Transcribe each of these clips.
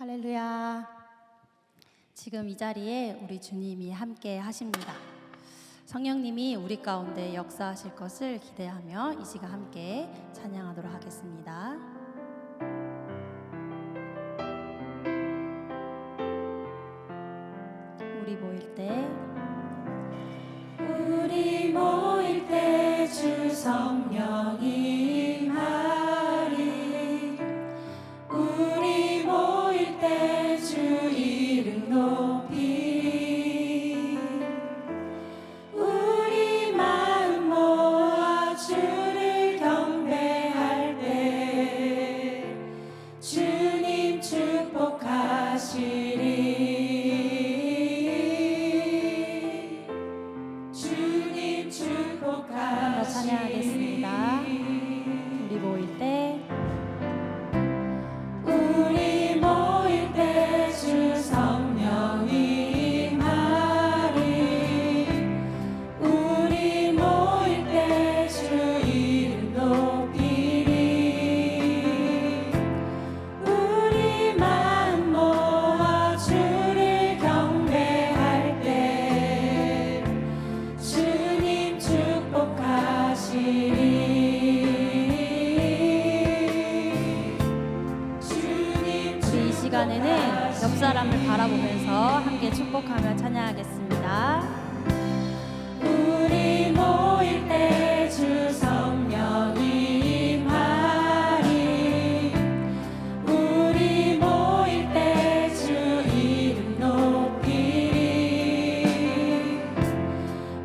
할렐루야. 지금 이 자리에 우리 주님이 함께 하십니다. 성령님이 우리 가운데 역사하실 것을 기대하며 이 시간 함께 찬양하도록 하겠습니다. 우리 모일 때 주 성령이 임하리. 우리 모일 때 주 이름 높이리. 우리 마음 모아 주를 경배할 때 주님 축복하시리. 주님 축복하시리. 찬양하겠습니다. 우리 모일 때 주 성령이 임하리. 우리 모일 때 주 이름 높이리. 우리 마음 모아 주를 경배할 때 주님 축복하시리. 이 시간에는 옆 사람을 바라보면서 함께 축복하며 찬양하겠습니다. 우리 모일 때 주 성령이 임하리. 우리 모일 때 주 이름 높이리.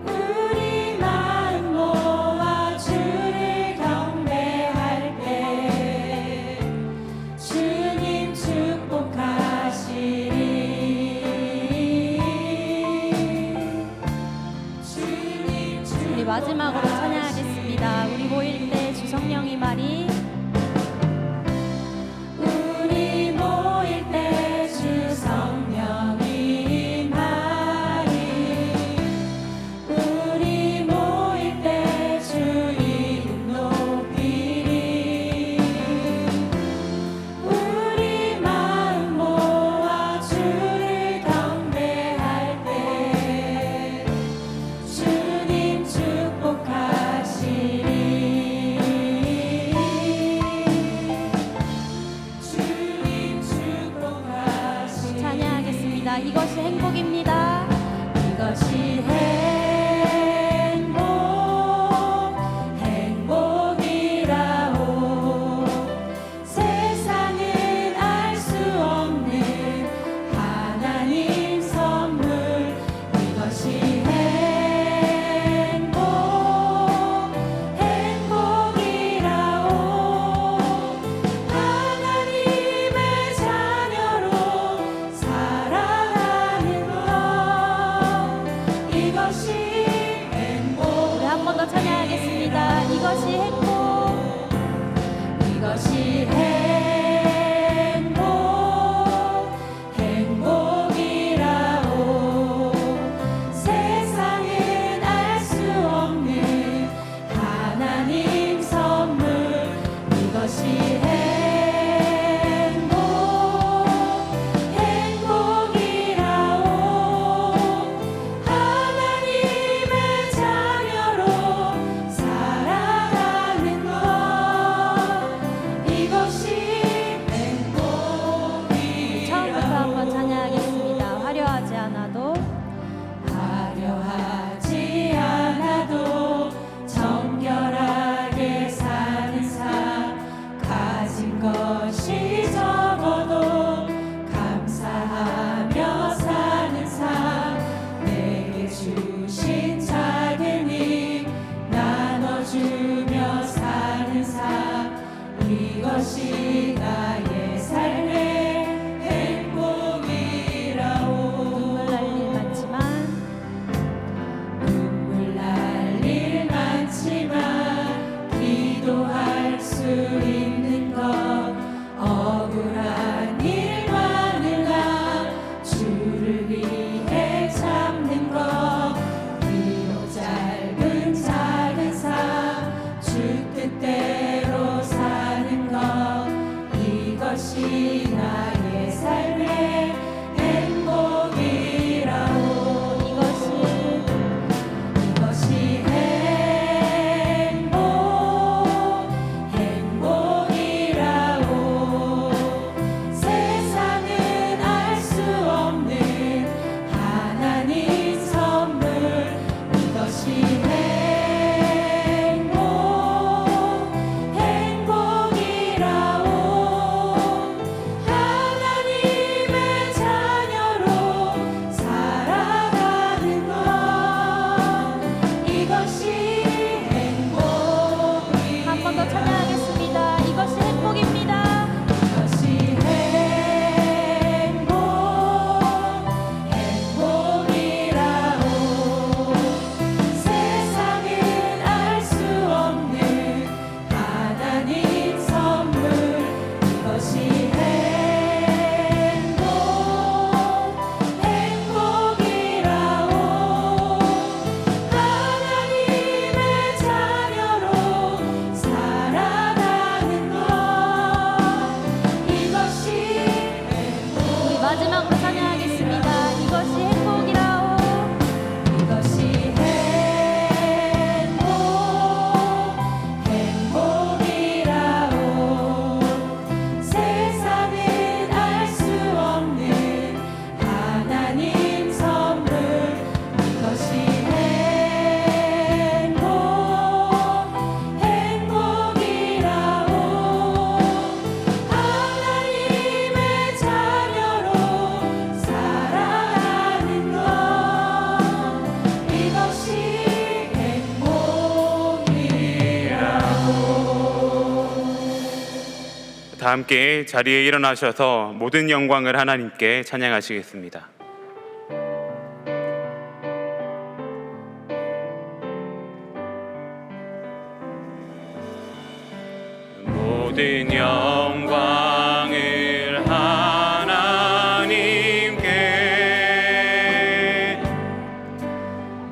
우리 마음 모아 주를 경배할 때 주님 축복하시리. 우리 마지막으로 찬양하겠습니다. 우리 모일 때 주 성령이 말이. 우리 모일 때 주 성령이 임하리. 우리 모일 때 주 이름 높이리. 우리 마음 모아 주를 경배할 때 주님 축복하시리. 주님 축복하시리. 찬양하겠습니다. 이것이 행복입니다. 이것이 행복이라오. 세상은 알 수 없는 하나님 선물. 이것이 행복이라오. 하나님의 자녀로 살아가는 것. 이것이 함께 자리에 일어나셔서 모든 영광을 하나님께 찬양하시겠습니다. 모든 영광을 하나님께,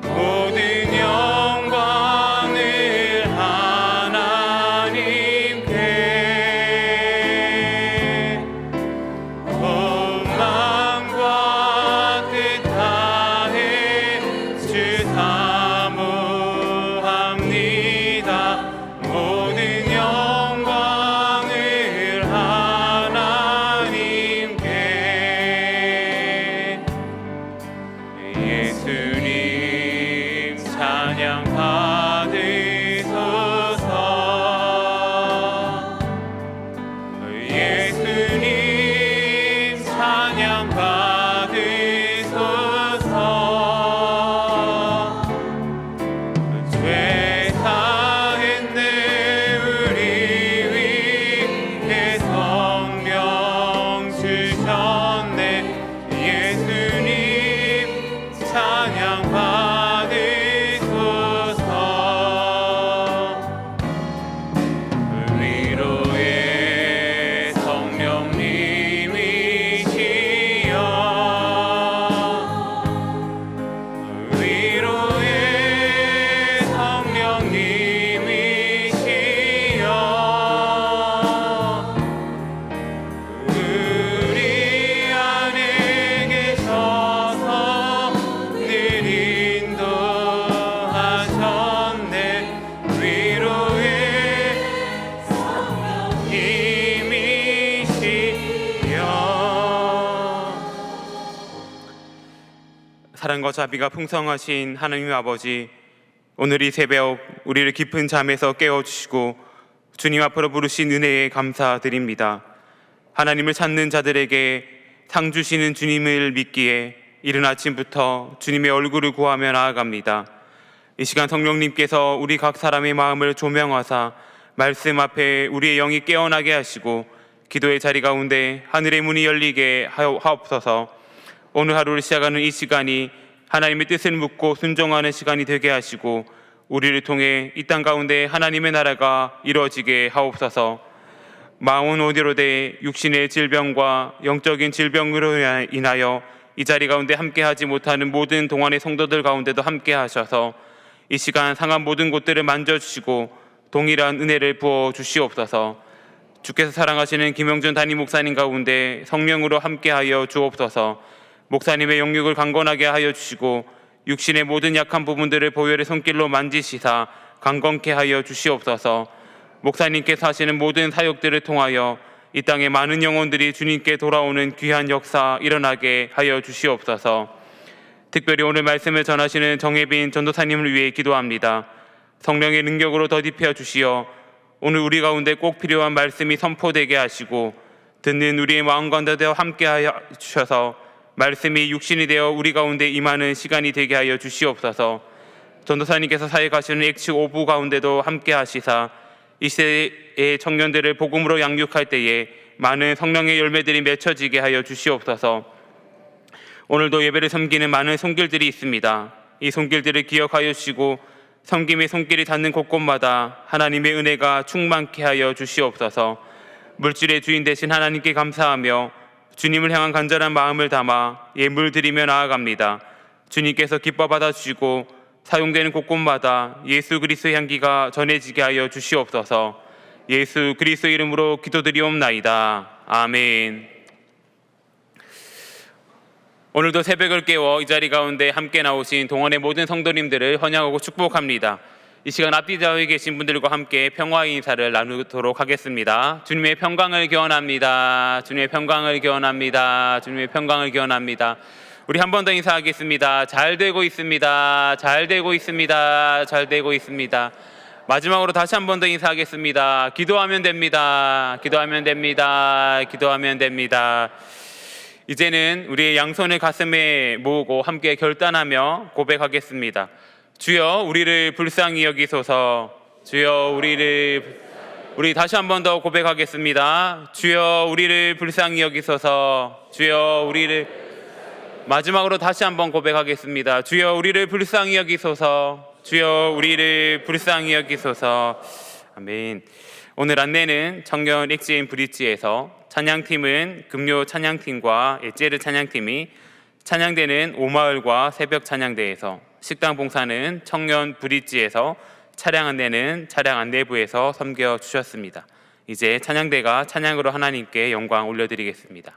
모든 영광을 하나님께, 온 마음과 뜻 다해 주 사모합니다. 모든 영광을 하나님께. 예수님 찬양 받으소서. 예수님 찬양 받으소서. 죄 사했네 우리 위해 성령 주셨네. 예수님 찬양 받으소서. 위로의 성령님이시여, 위로의 성령님이시여, 우리 안에 계셔서 늘 인도하셨네. 위로의 성령님이시여. 사랑과 자비가 풍성하신 하나님 아버지, 오늘 이 새벽 우리를 깊은 잠에서 깨워주시고 주님 앞으로 부르신 은혜에 감사드립니다. 하나님을 찾는 자들에게 상 주시는 주님을 믿기에 이른 아침부터 주님의 얼굴을 구하며 나아갑니다. 이 시간 성령님께서 우리 각 사람의 마음을 조명하사 말씀 앞에 우리의 영이 깨어나게 하시고 기도의 자리 가운데 하늘의 문이 열리게 하옵소서. 오늘 하루를 시작하는 이 시간이 하나님의 뜻을 묻고 순종하는 시간이 되게 하시고 우리를 통해 이 땅 가운데 하나님의 나라가 이루어지게 하옵소서. 마음은 어디로되 육신의 질병과 영적인 질병으로 인하여 이 자리 가운데 함께하지 못하는 모든 동안의 성도들 가운데도 함께하셔서 이 시간 상한 모든 곳들을 만져주시고 동일한 은혜를 부어주시옵소서. 주께서 사랑하시는 김영준 담임 목사님 가운데 성령으로 함께하여 주옵소서. 목사님의 영육을 강건하게 하여 주시고 육신의 모든 약한 부분들을 보혈의 손길로 만지시사 강건케 하여 주시옵소서. 목사님께서 하시는 모든 사역들을 통하여 이 땅에 많은 영혼들이 주님께 돌아오는 귀한 역사 일어나게 하여 주시옵소서. 특별히 오늘 말씀을 전하시는 정혜빈 전도사님을 위해 기도합니다. 성령의 능력으로 더딥혀 주시어 오늘 우리 가운데 꼭 필요한 말씀이 선포되게 하시고 듣는 우리의 마음 가운데 함께 하여 주셔서 말씀이 육신이 되어 우리 가운데 임하는 시간이 되게 하여 주시옵소서. 전도사님께서 사역하시는 액치 오부 가운데도 함께 하시사 이 시대의 청년들을 복음으로 양육할 때에 많은 성령의 열매들이 맺혀지게 하여 주시옵소서. 오늘도 예배를 섬기는 많은 손길들이 있습니다. 이 손길들을 기억하여 주시고 섬김의 손길이 닿는 곳곳마다 하나님의 은혜가 충만케 하여 주시옵소서. 물질의 주인 되신 하나님께 감사하며 주님을 향한 간절한 마음을 담아 예물 드리며 나아갑니다. 주님께서 기뻐 받아주시고 사용되는 곳곳마다 예수 그리스도의 향기가 전해지게 하여 주시옵소서. 예수 그리스도 이름으로 기도드리옵나이다. 아멘. 오늘도 새벽을 깨워 이 자리 가운데 함께 나오신 동원의 모든 성도님들을 환영하고 축복합니다. 이 시간 앞뒤 좌우에 계신 분들과 함께 평화의 인사를 나누도록 하겠습니다. 주님의 평강을 기원합니다. 주님의 평강을 기원합니다. 주님의 평강을 기원합니다. 우리 한 번 더 인사하겠습니다. 잘 되고 있습니다. 잘 되고 있습니다. 잘 되고 있습니다. 마지막으로 다시 한 번 더 인사하겠습니다. 기도하면 됩니다. 기도하면 됩니다. 기도하면 됩니다. 이제는 우리의 양손을 가슴에 모으고 함께 결단하며 고백하겠습니다. 주여 우리를 불쌍히 여기소서. 주여 우리를 우리 다시 한 번 더 고백하겠습니다. 주여 우리를 불쌍히 여기소서. 주여 우리를 마지막으로 다시 한번 고백하겠습니다. 주여 우리를 불쌍히 여기소서. 주여 우리를 불쌍히 여기소서. 아멘. 오늘 안내는 청년 엑스엠 브릿지에서 찬양팀은 금요 찬양팀과 엣제르 찬양팀이 찬양대는 오마을과 새벽 찬양대에서, 식당 봉사는 청년 브릿지에서, 차량 안내는 차량 안내부에서 섬겨주셨습니다. 이제 찬양대가 찬양으로 하나님께 영광 올려드리겠습니다.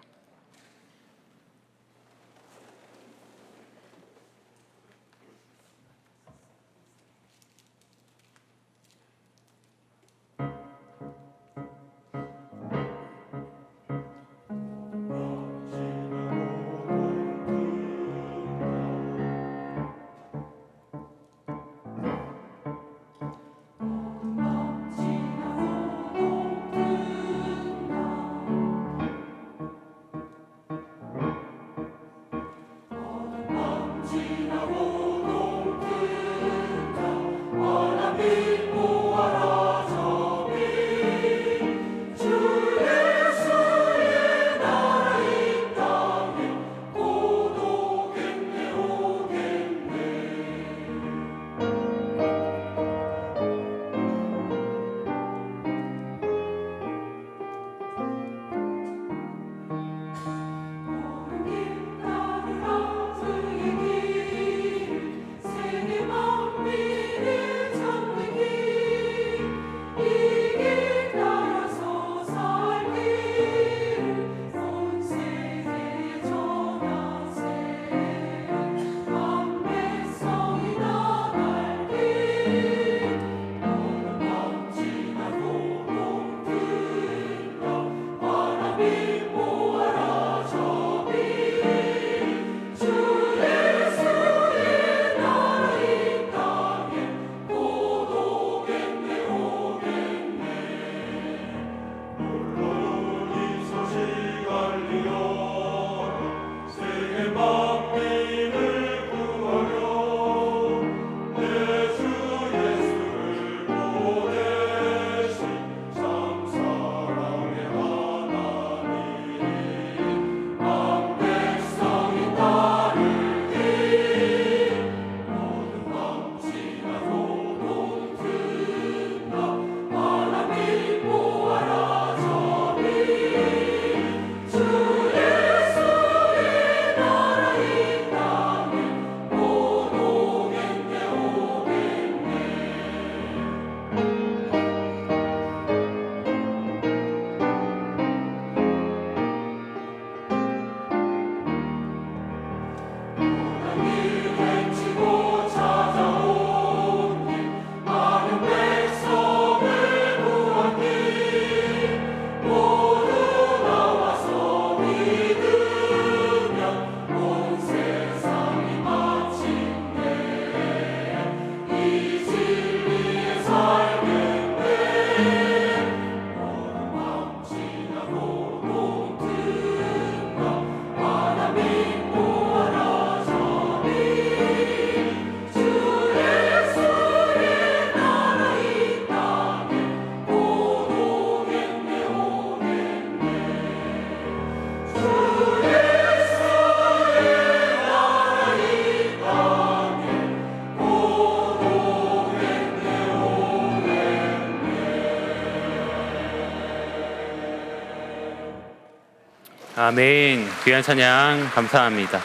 아멘. 귀한 찬양 감사합니다.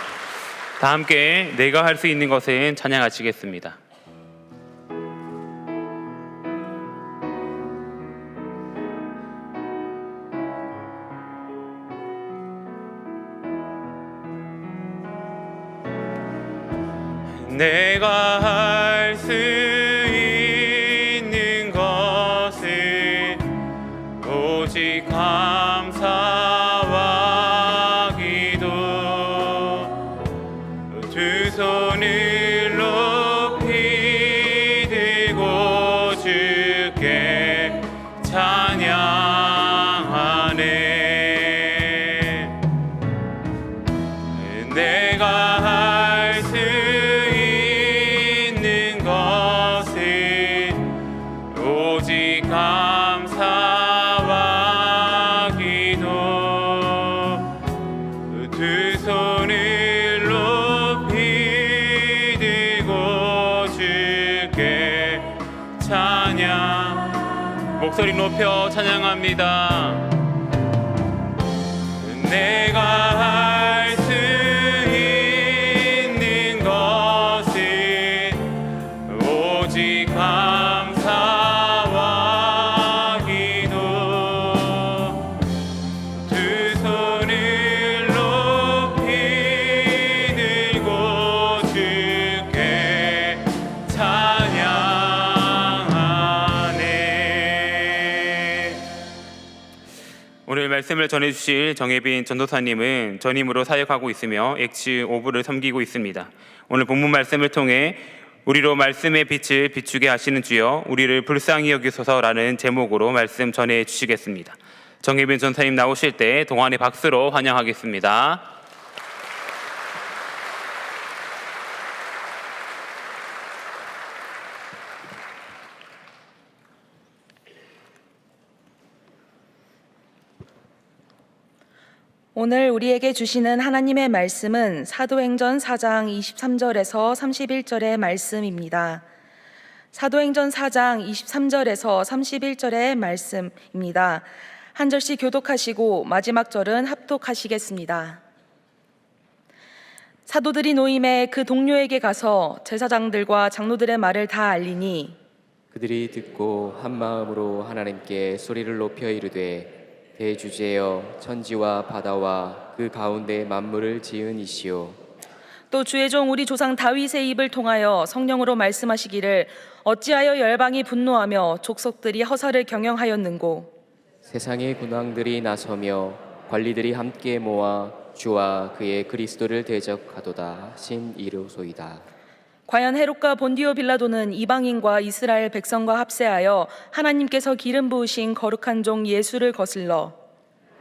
다 함께 내가 할 수 있는 것은 찬양하시겠습니다. 내가 할 수 있는 것은 오직 감사와 기도, 두 손을 높이 들고 주께 찬양하네. 내가 할 수 있는 두 손을 높이 들고 주께 찬양. 목소리 높여 찬양합니다. 내가 할 수 있는 것은 오직 감사와 기도. 두 손을 높이 들고 주께 찬양하네. 오늘 말씀을 전해주실 정혜빈 전도사님은 전임으로 사역하고 있으며 엑츠 오브를 섬기고 있습니다. 오늘 본문 말씀을 통해 우리로 말씀의 빛을 비추게 하시는 주여 우리를 불쌍히 여기소서라는 제목으로 말씀 전해 주시겠습니다. 정혜빈 전사님 나오실 때 동안의 박수로 환영하겠습니다. 오늘 우리에게 주시는 하나님의 말씀은 사도행전 4장 23절에서 31절의 말씀입니다. 사도행전 4장 23절에서 31절의 말씀입니다. 한 절씩 교독하시고 마지막 절은 합독하시겠습니다. 사도들이 노임에 그 동료에게 가서 제사장들과 장로들의 말을 다 알리니 그들이 듣고 한 마음으로 하나님께 소리를 높여 이르되 대주제여 천지와 바다와 그 가운데 만물을 지은 이시오. 또 주의 종 우리 조상 다윗의 입을 통하여 성령으로 말씀하시기를 어찌하여 열방이 분노하며 족속들이 허사를 경영하였는고. 세상의 군왕들이 나서며 관리들이 함께 모아 주와 그의 그리스도를 대적하도다 신 이르소이다. 과연 헤롯과 본디오 빌라도는 이방인과 이스라엘 백성과 합세하여 하나님께서 기름 부으신 거룩한 종 예수를 거슬러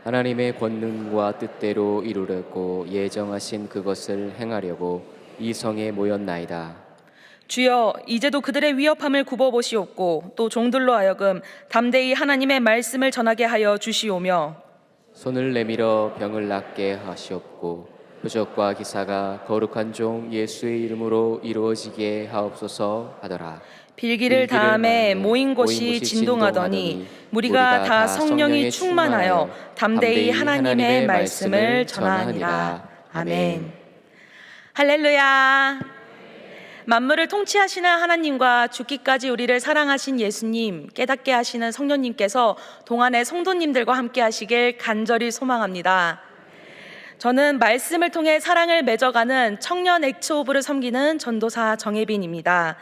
하나님의 권능과 뜻대로 이루려고 예정하신 그것을 행하려고 이 성에 모였나이다. 주여 이제도 그들의 위협함을 굽어보시옵고 또 종들로 하여금 담대히 하나님의 말씀을 전하게 하여 주시오며 손을 내밀어 병을 낫게 하시옵고 표적과 기사가 거룩한 종 예수의 이름으로 이루어지게 하옵소서 하더라. 빌기를 다음에 모인 곳이 진동하더니 무리가 다 성령이 충만하여 담대히 하나님의 말씀을 전하니라. 아멘. 할렐루야. 만물을 통치하시는 하나님과 죽기까지 우리를 사랑하신 예수님, 깨닫게 하시는 성령님께서 동안의 성도님들과 함께 하시길 간절히 소망합니다. 저는 말씀을 통해 사랑을 맺어가는 청년 엑츠 오브를 섬기는 전도사 정혜빈입니다.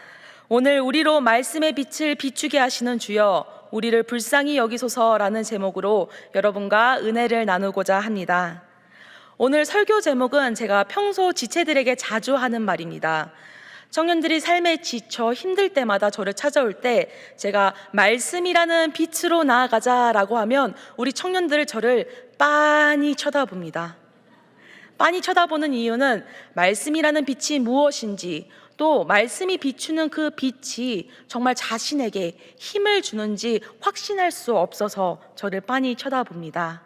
오늘 우리로 말씀의 빛을 비추게 하시는 주여 우리를 불쌍히 여기소서라는 제목으로 여러분과 은혜를 나누고자 합니다. 오늘 설교 제목은 제가 평소 지체들에게 자주 하는 말입니다. 청년들이 삶에 지쳐 힘들 때마다 저를 찾아올 때 제가 말씀이라는 빛으로 나아가자라고 하면 우리 청년들 저를 빤히 쳐다봅니다. 빤히 쳐다보는 이유는 말씀이라는 빛이 무엇인지 또 말씀이 비추는 그 빛이 정말 자신에게 힘을 주는지 확신할 수 없어서 저를 빤히 쳐다봅니다.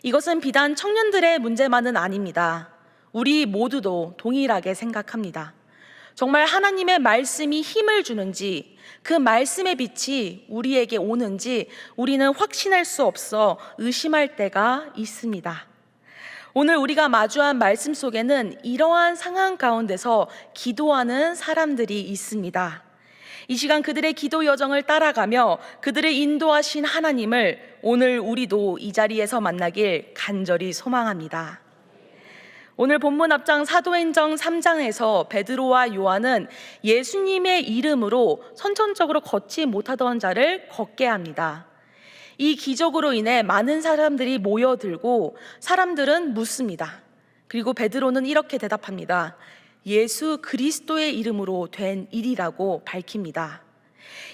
이것은 비단 청년들의 문제만은 아닙니다. 우리 모두도 동일하게 생각합니다. 정말 하나님의 말씀이 힘을 주는지 그 말씀의 빛이 우리에게 오는지 우리는 확신할 수 없어 의심할 때가 있습니다. 오늘 우리가 마주한 말씀 속에는 이러한 상황 가운데서 기도하는 사람들이 있습니다. 이 시간 그들의 기도 여정을 따라가며 그들을 인도하신 하나님을 오늘 우리도 이 자리에서 만나길 간절히 소망합니다. 오늘 본문 앞장 사도행전 3장에서 베드로와 요한은 예수님의 이름으로 선천적으로 걷지 못하던 자를 걷게 합니다. 이 기적으로 인해 많은 사람들이 모여들고 사람들은 묻습니다. 그리고 베드로는 이렇게 대답합니다. 예수 그리스도의 이름으로 된 일이라고 밝힙니다.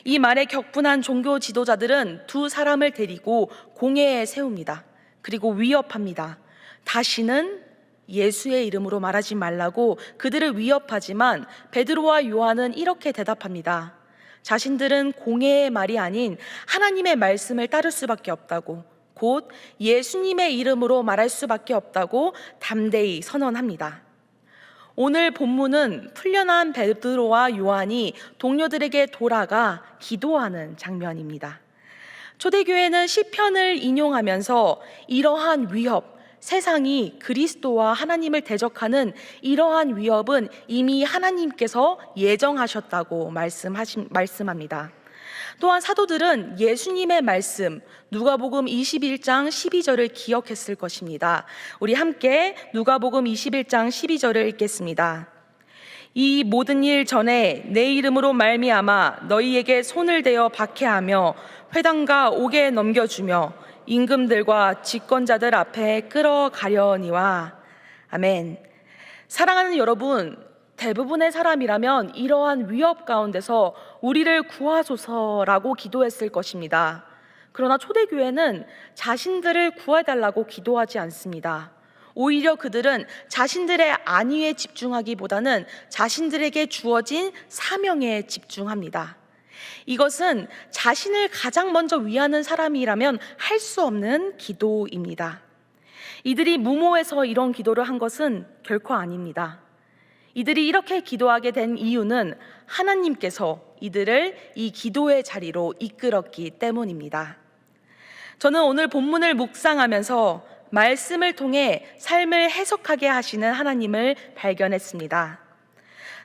이 말에 격분한 종교 지도자들은 두 사람을 데리고 공회에 세웁니다. 그리고 위협합니다. 다시는 예수의 이름으로 말하지 말라고 그들을 위협하지만 베드로와 요한은 이렇게 대답합니다. 자신들은 공회의 말이 아닌 하나님의 말씀을 따를 수밖에 없다고 곧 예수님의 이름으로 말할 수밖에 없다고 담대히 선언합니다. 오늘 본문은 풀려난 베드로와 요한이 동료들에게 돌아가 기도하는 장면입니다. 초대교회는 시편을 인용하면서 이러한 위협, 세상이 그리스도와 하나님을 대적하는 이러한 위협은 이미 하나님께서 예정하셨다고 말씀합니다. 또한 사도들은 예수님의 말씀 누가복음 21장 12절을 기억했을 것입니다. 우리 함께 누가복음 21장 12절을 읽겠습니다. 이 모든 일 전에 내 이름으로 말미암아 너희에게 손을 대어 박해하며 회당과 옥에 넘겨주며 임금들과 집권자들 앞에 끌어가려니와. 아멘. 사랑하는 여러분, 대부분의 사람이라면 이러한 위협 가운데서 우리를 구하소서라고 기도했을 것입니다. 그러나 초대교회는 자신들을 구해달라고 기도하지 않습니다. 오히려 그들은 자신들의 안위에 집중하기보다는 자신들에게 주어진 사명에 집중합니다. 이것은 자신을 가장 먼저 위하는 사람이라면 할 수 없는 기도입니다. 이들이 무모해서 이런 기도를 한 것은 결코 아닙니다. 이들이 이렇게 기도하게 된 이유는 하나님께서 이들을 이 기도의 자리로 이끌었기 때문입니다. 저는 오늘 본문을 묵상하면서 말씀을 통해 삶을 해석하게 하시는 하나님을 발견했습니다.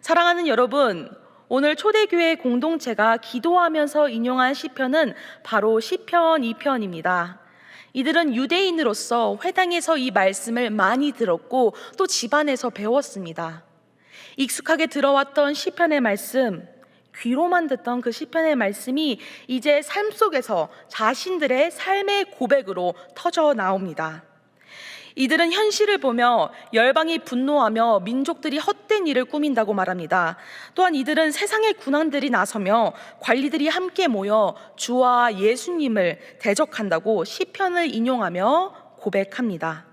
사랑하는 여러분, 오늘 초대교회 공동체가 기도하면서 인용한 시편은 바로 시편 2편입니다. 이들은 유대인으로서 회당에서 이 말씀을 많이 들었고 또 집안에서 배웠습니다. 익숙하게 들어왔던 시편의 말씀, 귀로만 듣던 그 시편의 말씀이 이제 삶 속에서 자신들의 삶의 고백으로 터져 나옵니다. 이들은 현실을 보며 열방이 분노하며 민족들이 헛된 일을 꾸민다고 말합니다. 또한 이들은 세상의 군왕들이 나서며 관리들이 함께 모여 주와 예수님을 대적한다고 시편을 인용하며 고백합니다.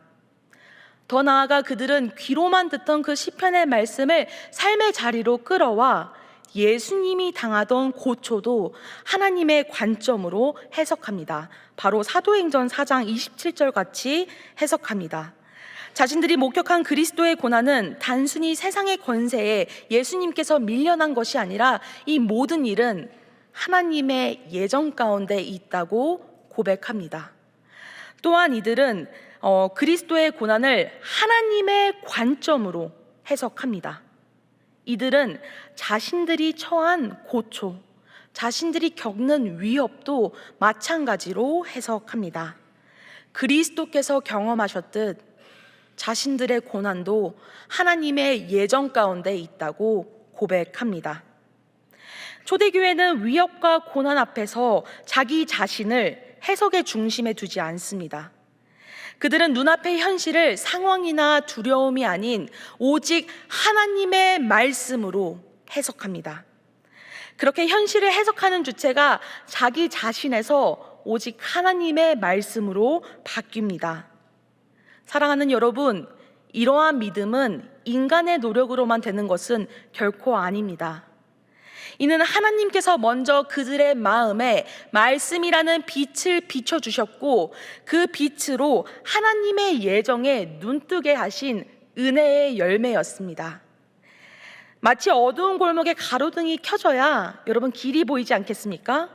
더 나아가 그들은 귀로만 듣던 그 시편의 말씀을 삶의 자리로 끌어와 예수님이 당하던 고초도 하나님의 관점으로 해석합니다. 바로 사도행전 4장 27절 같이 해석합니다. 자신들이 목격한 그리스도의 고난은 단순히 세상의 권세에 예수님께서 밀려난 것이 아니라 이 모든 일은 하나님의 예정 가운데 있다고 고백합니다. 또한 이들은 그리스도의 고난을 하나님의 관점으로 해석합니다. 이들은 자신들이 처한 고초, 자신들이 겪는 위협도 마찬가지로 해석합니다. 그리스도께서 경험하셨듯 자신들의 고난도 하나님의 예정 가운데 있다고 고백합니다. 초대교회는 위협과 고난 앞에서 자기 자신을 해석의 중심에 두지 않습니다. 그들은 눈앞의 현실을 상황이나 두려움이 아닌 오직 하나님의 말씀으로 해석합니다. 그렇게 현실을 해석하는 주체가 자기 자신에서 오직 하나님의 말씀으로 바뀝니다. 사랑하는 여러분, 이러한 믿음은 인간의 노력으로만 되는 것은 결코 아닙니다. 이는 하나님께서 먼저 그들의 마음에 말씀이라는 빛을 비춰주셨고 그 빛으로 하나님의 예정에 눈뜨게 하신 은혜의 열매였습니다. 마치 어두운 골목에 가로등이 켜져야 여러분 길이 보이지 않겠습니까?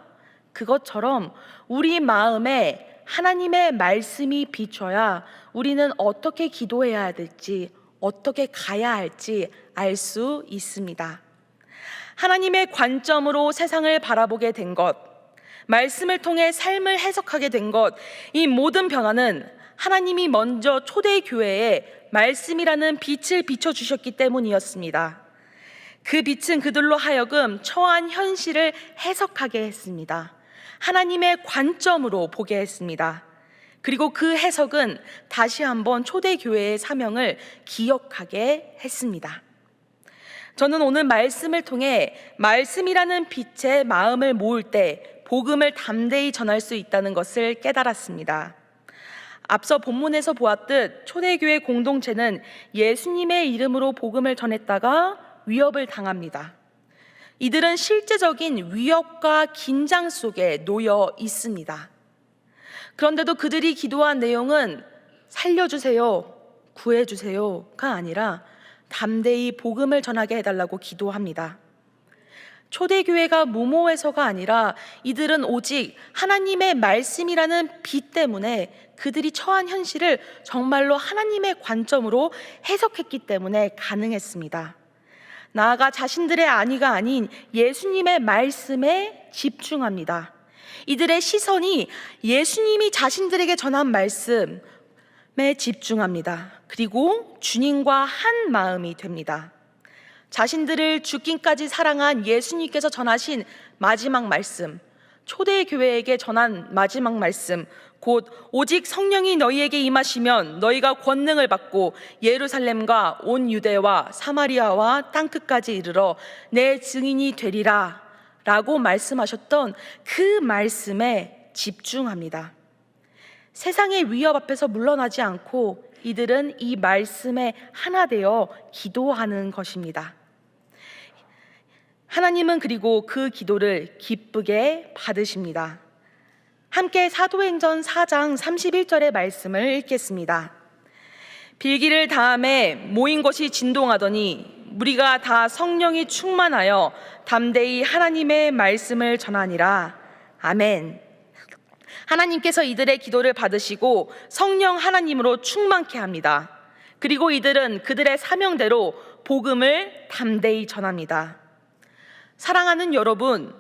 그것처럼 우리 마음에 하나님의 말씀이 비춰야 우리는 어떻게 기도해야 될지, 어떻게 가야 할지 알 수 있습니다. 하나님의 관점으로 세상을 바라보게 된 것, 말씀을 통해 삶을 해석하게 된 것, 이 모든 변화는 하나님이 먼저 초대교회에 말씀이라는 빛을 비춰주셨기 때문이었습니다. 그 빛은 그들로 하여금 처한 현실을 해석하게 했습니다. 하나님의 관점으로 보게 했습니다. 그리고 그 해석은 다시 한번 초대교회의 사명을 기억하게 했습니다. 저는 오늘 말씀을 통해 말씀이라는 빛의 마음을 모을 때 복음을 담대히 전할 수 있다는 것을 깨달았습니다. 앞서 본문에서 보았듯 초대교회 공동체는 예수님의 이름으로 복음을 전했다가 위협을 당합니다. 이들은 실제적인 위협과 긴장 속에 놓여 있습니다. 그런데도 그들이 기도한 내용은 살려주세요, 구해주세요가 아니라 담대히 복음을 전하게 해달라고 기도합니다. 초대교회가 무모해서가 아니라 이들은 오직 하나님의 말씀이라는 빛 때문에 그들이 처한 현실을 정말로 하나님의 관점으로 해석했기 때문에 가능했습니다. 나아가 자신들의 안위가 아닌 예수님의 말씀에 집중합니다. 이들의 시선이 예수님이 자신들에게 전한 말씀에 집중합니다. 그리고 주님과 한 마음이 됩니다. 자신들을 죽기까지 사랑한 예수님께서 전하신 마지막 말씀, 초대교회에게 전한 마지막 말씀, 곧 오직 성령이 너희에게 임하시면 너희가 권능을 받고 예루살렘과 온 유대와 사마리아와 땅끝까지 이르러 내 증인이 되리라 라고 말씀하셨던 그 말씀에 집중합니다. 세상의 위협 앞에서 물러나지 않고 이들은 이 말씀에 하나 되어 기도하는 것입니다. 하나님은 그리고 그 기도를 기쁘게 받으십니다. 함께 사도행전 4장 31절의 말씀을 읽겠습니다. 빌기를 다음에 모인 곳이 진동하더니 무리가 다 성령이 충만하여 담대히 하나님의 말씀을 전하니라. 아멘. 하나님께서 이들의 기도를 받으시고 성령 하나님으로 충만케 합니다. 그리고 이들은 그들의 사명대로 복음을 담대히 전합니다. 사랑하는 여러분,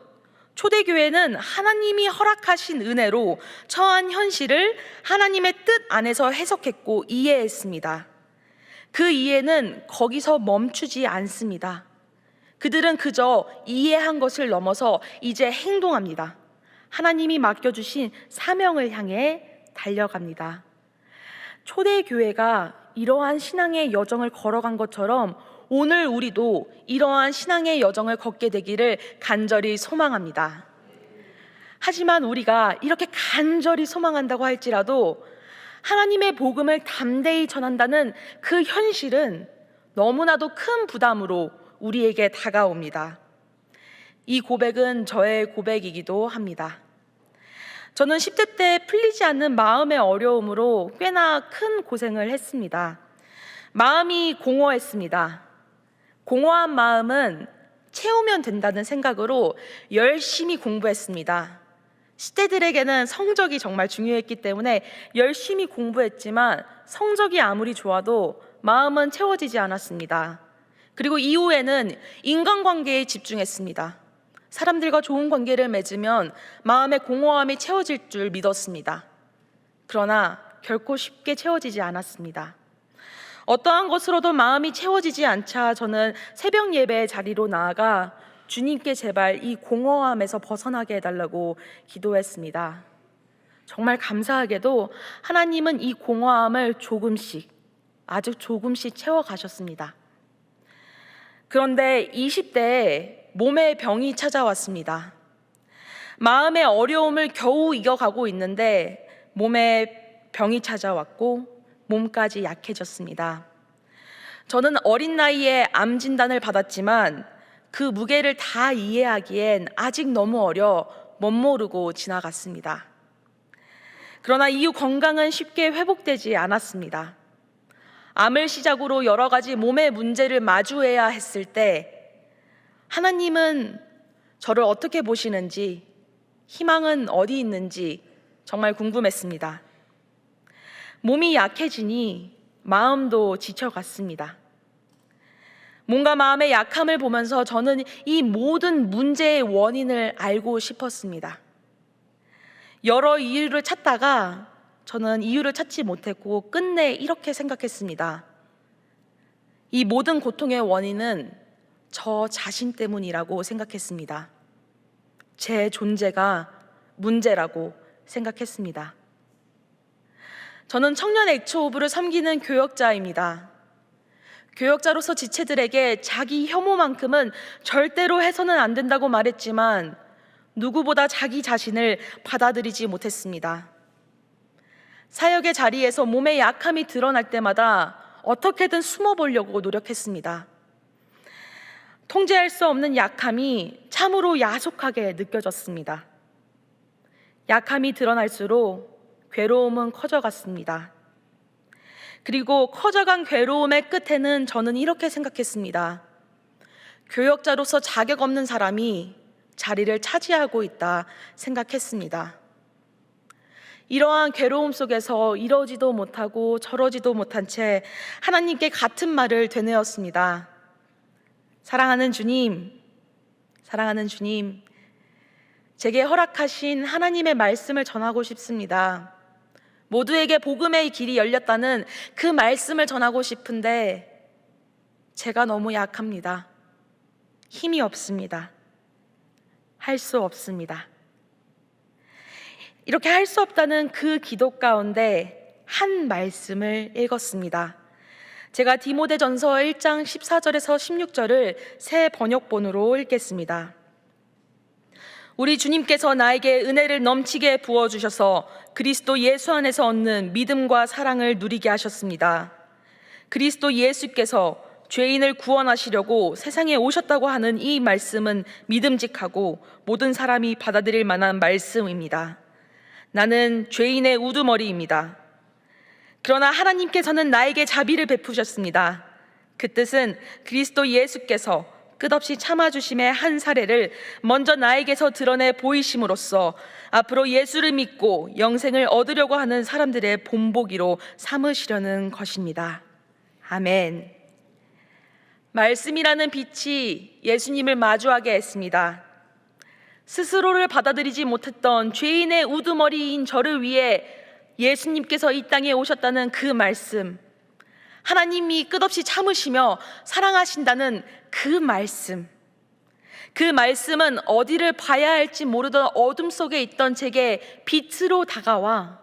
초대교회는 하나님이 허락하신 은혜로 처한 현실을 하나님의 뜻 안에서 해석했고 이해했습니다. 그 이해는 거기서 멈추지 않습니다. 그들은 그저 이해한 것을 넘어서 이제 행동합니다. 하나님이 맡겨주신 사명을 향해 달려갑니다. 초대교회가 이러한 신앙의 여정을 걸어간 것처럼 오늘 우리도 이러한 신앙의 여정을 걷게 되기를 간절히 소망합니다. 하지만 우리가 이렇게 간절히 소망한다고 할지라도 하나님의 복음을 담대히 전한다는 그 현실은 너무나도 큰 부담으로 우리에게 다가옵니다. 이 고백은 저의 고백이기도 합니다. 저는 10대 때 풀리지 않는 마음의 어려움으로 꽤나 큰 고생을 했습니다. 마음이 공허했습니다. 공허한 마음은 채우면 된다는 생각으로 열심히 공부했습니다. 10대들에게는 성적이 정말 중요했기 때문에 열심히 공부했지만 성적이 아무리 좋아도 마음은 채워지지 않았습니다. 그리고 이후에는 인간관계에 집중했습니다. 사람들과 좋은 관계를 맺으면 마음의 공허함이 채워질 줄 믿었습니다. 그러나 결코 쉽게 채워지지 않았습니다. 어떠한 것으로도 마음이 채워지지 않자 저는 새벽 예배 자리로 나아가 주님께 제발 이 공허함에서 벗어나게 해달라고 기도했습니다. 정말 감사하게도 하나님은 이 공허함을 조금씩, 아주 조금씩 채워가셨습니다. 그런데 20대에 몸에 병이 찾아왔습니다. 마음의 어려움을 겨우 이겨가고 있는데 몸에 병이 찾아왔고 몸까지 약해졌습니다. 저는 어린 나이에 암 진단을 받았지만 그 무게를 다 이해하기엔 아직 너무 어려 멋모르고 지나갔습니다. 그러나 이후 건강은 쉽게 회복되지 않았습니다. 암을 시작으로 여러 가지 몸의 문제를 마주해야 했을 때 하나님은 저를 어떻게 보시는지, 희망은 어디 있는지 정말 궁금했습니다. 몸이 약해지니 마음도 지쳐갔습니다. 뭔가 마음의 약함을 보면서 저는 이 모든 문제의 원인을 알고 싶었습니다. 여러 이유를 찾다가 저는 이유를 찾지 못했고 끝내 이렇게 생각했습니다. 이 모든 고통의 원인은 저 자신 때문이라고 생각했습니다. 제 존재가 문제라고 생각했습니다. 저는 청년 엑초오브를 섬기는 교역자입니다. 교역자로서 지체들에게 자기 혐오만큼은 절대로 해서는 안 된다고 말했지만 누구보다 자기 자신을 받아들이지 못했습니다. 사역의 자리에서 몸의 약함이 드러날 때마다 어떻게든 숨어보려고 노력했습니다. 통제할 수 없는 약함이 참으로 야속하게 느껴졌습니다. 약함이 드러날수록 괴로움은 커져갔습니다. 그리고 커져간 괴로움의 끝에는 저는 이렇게 생각했습니다. 교역자로서 자격 없는 사람이 자리를 차지하고 있다 생각했습니다. 이러한 괴로움 속에서 이러지도 못하고 저러지도 못한 채 하나님께 같은 말을 되뇌었습니다. 사랑하는 주님, 제게 허락하신 하나님의 말씀을 전하고 싶습니다. 모두에게 복음의 길이 열렸다는 그 말씀을 전하고 싶은데 제가 너무 약합니다. 힘이 없습니다. 할 수 없습니다. 이렇게 할 수 없다는 그 기도 가운데 한 말씀을 읽었습니다. 제가 디모데전서 1장 14절에서 16절을 새 번역본으로 읽겠습니다. 우리 주님께서 나에게 은혜를 넘치게 부어주셔서 그리스도 예수 안에서 얻는 믿음과 사랑을 누리게 하셨습니다. 그리스도 예수께서 죄인을 구원하시려고 세상에 오셨다고 하는 이 말씀은 믿음직하고 모든 사람이 받아들일 만한 말씀입니다. 나는 죄인의 우두머리입니다. 그러나 하나님께서는 나에게 자비를 베푸셨습니다. 그 뜻은 그리스도 예수께서 끝없이 참아주심의 한 사례를 먼저 나에게서 드러내 보이심으로써 앞으로 예수를 믿고 영생을 얻으려고 하는 사람들의 본보기로 삼으시려는 것입니다. 아멘. 말씀이라는 빛이 예수님을 마주하게 했습니다. 스스로를 받아들이지 못했던 죄인의 우두머리인 저를 위해 예수님께서 이 땅에 오셨다는 그 말씀, 하나님이 끝없이 참으시며 사랑하신다는 그 말씀은 어디를 봐야 할지 모르던 어둠 속에 있던 제게 빛으로 다가와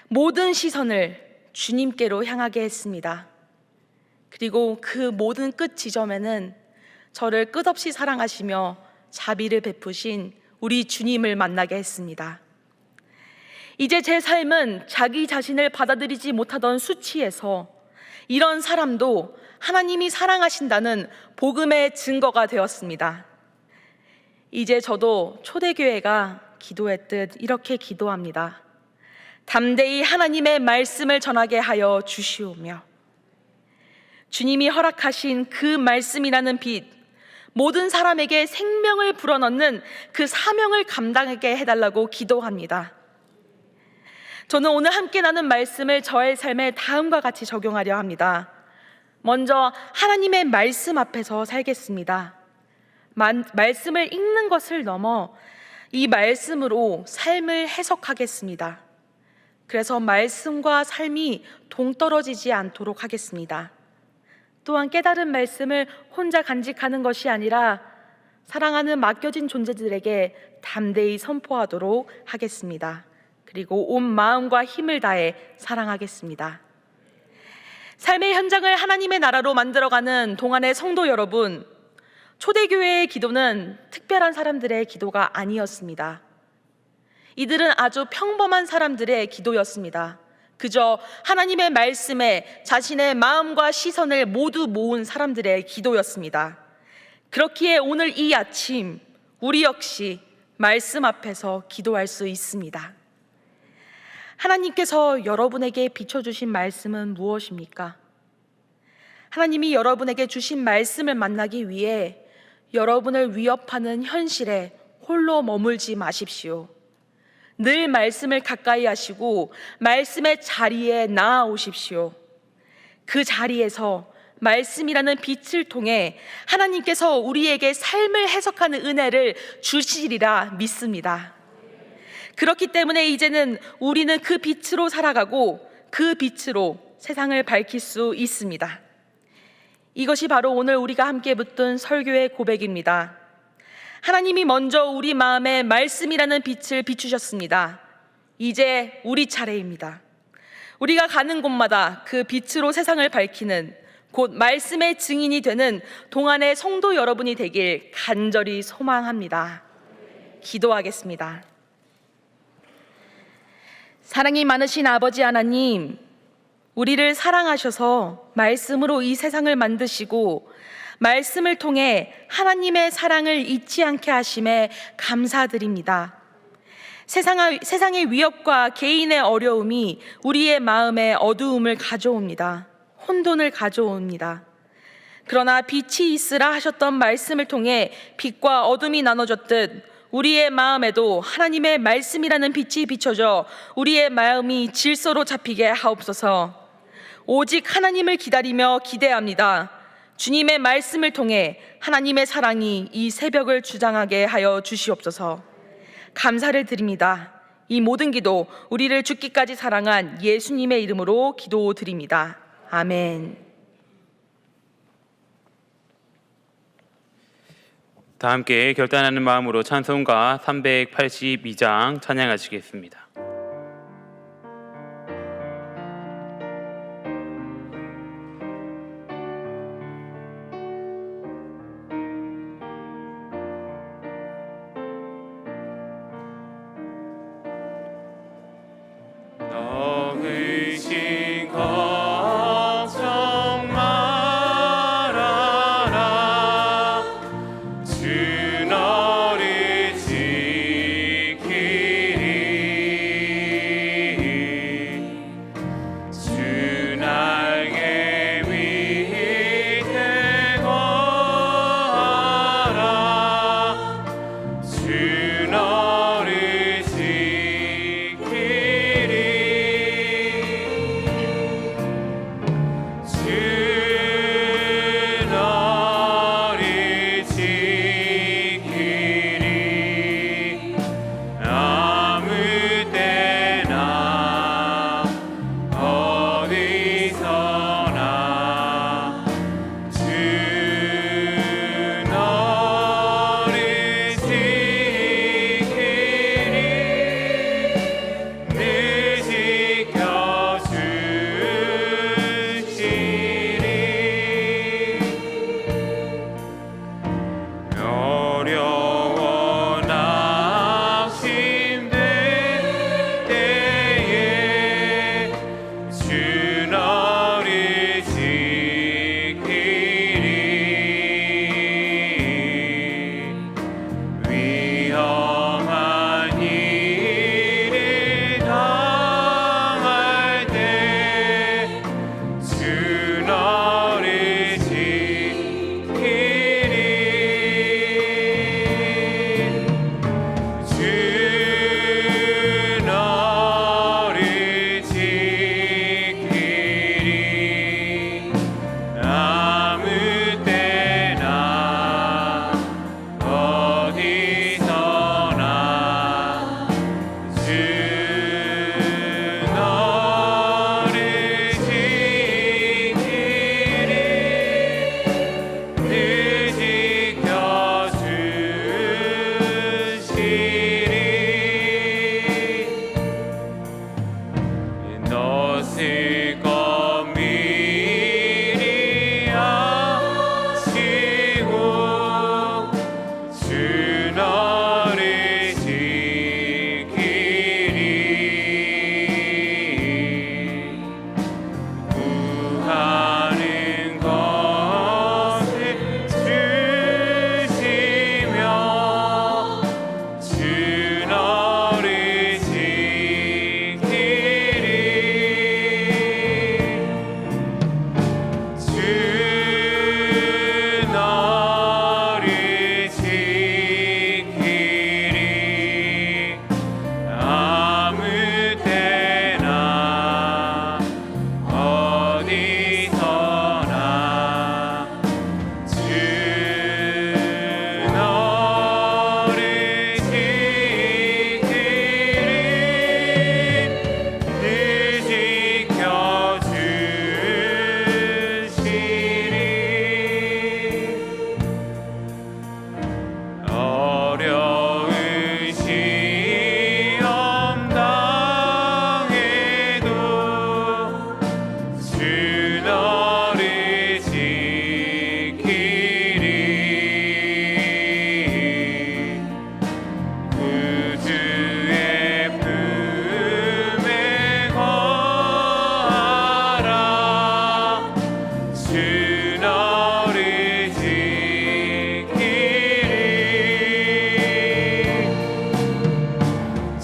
모든 시선을 주님께로 향하게 했습니다. 그리고 그 모든 끝 지점에는 저를 끝없이 사랑하시며 자비를 베푸신 우리 주님을 만나게 했습니다. 이제 제 삶은 자기 자신을 받아들이지 못하던 수치에서 이런 사람도 하나님이 사랑하신다는 복음의 증거가 되었습니다. 이제 저도 초대교회가 기도했듯 이렇게 기도합니다. 담대히 하나님의 말씀을 전하게 하여 주시오며 주님이 허락하신 그 말씀이라는 빛, 모든 사람에게 생명을 불어넣는 그 사명을 감당하게 해달라고 기도합니다. 저는 오늘 함께 나눈 말씀을 저의 삶에 다음과 같이 적용하려 합니다. 먼저 하나님의 말씀 앞에서 살겠습니다. 말씀을 읽는 것을 넘어 이 말씀으로 삶을 해석하겠습니다. 그래서 말씀과 삶이 동떨어지지 않도록 하겠습니다. 또한 깨달은 말씀을 혼자 간직하는 것이 아니라 사랑하는 맡겨진 존재들에게 담대히 선포하도록 하겠습니다. 그리고 온 마음과 힘을 다해 사랑하겠습니다. 삶의 현장을 하나님의 나라로 만들어가는 동안의 성도 여러분, 초대교회의 기도는 특별한 사람들의 기도가 아니었습니다. 이들은 아주 평범한 사람들의 기도였습니다. 그저 하나님의 말씀에 자신의 마음과 시선을 모두 모은 사람들의 기도였습니다. 그렇기에 오늘 이 아침 우리 역시 말씀 앞에서 기도할 수 있습니다. 하나님께서 여러분에게 비춰주신 말씀은 무엇입니까? 하나님이 여러분에게 주신 말씀을 만나기 위해 여러분을 위협하는 현실에 홀로 머물지 마십시오. 늘 말씀을 가까이 하시고 말씀의 자리에 나아오십시오. 그 자리에서 말씀이라는 빛을 통해 하나님께서 우리에게 삶을 해석하는 은혜를 주시리라 믿습니다. 그렇기 때문에 이제는 우리는 그 빛으로 살아가고 그 빛으로 세상을 밝힐 수 있습니다. 이것이 바로 오늘 우리가 함께 붙든 설교의 고백입니다. 하나님이 먼저 우리 마음에 말씀이라는 빛을 비추셨습니다. 이제 우리 차례입니다. 우리가 가는 곳마다 그 빛으로 세상을 밝히는, 곧 말씀의 증인이 되는 동안의 성도 여러분이 되길 간절히 소망합니다. 기도하겠습니다. 사랑이 많으신 아버지 하나님, 우리를 사랑하셔서 말씀으로 이 세상을 만드시고 말씀을 통해 하나님의 사랑을 잊지 않게 하심에 감사드립니다. 세상의 위협과 개인의 어려움이 우리의 마음에 어두움을 가져옵니다. 혼돈을 가져옵니다. 그러나 빛이 있으라 하셨던 말씀을 통해 빛과 어둠이 나눠졌듯 우리의 마음에도 하나님의 말씀이라는 빛이 비춰져 우리의 마음이 질서로 잡히게 하옵소서. 오직 하나님을 기다리며 기대합니다. 주님의 말씀을 통해 하나님의 사랑이 이 새벽을 주장하게 하여 주시옵소서. 감사를 드립니다. 이 모든 기도 우리를 죽기까지 사랑한 예수님의 이름으로 기도드립니다. 아멘. 다 함께 결단하는 마음으로 찬송가 382장 찬양하시겠습니다.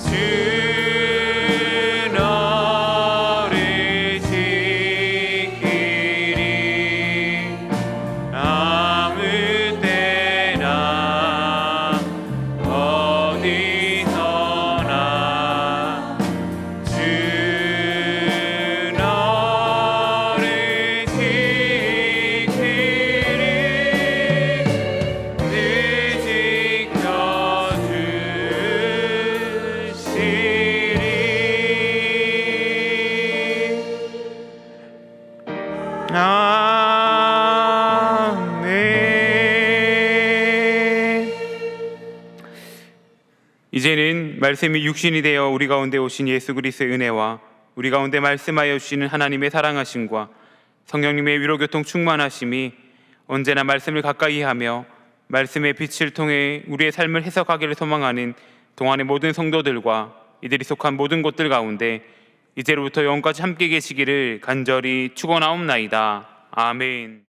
주 말씀이 육신이 되어 우리 가운데 오신 예수 그리스도의 은혜와 우리 가운데 말씀하여 주시는 하나님의 사랑하심과 성령님의 위로교통 충만하심이 언제나 말씀을 가까이 하며 말씀의 빛을 통해 우리의 삶을 해석하기를 소망하는 동안의 모든 성도들과 이들이 속한 모든 곳들 가운데 이제로부터 영원까지 함께 계시기를 간절히 축원하옵나이다. 아멘.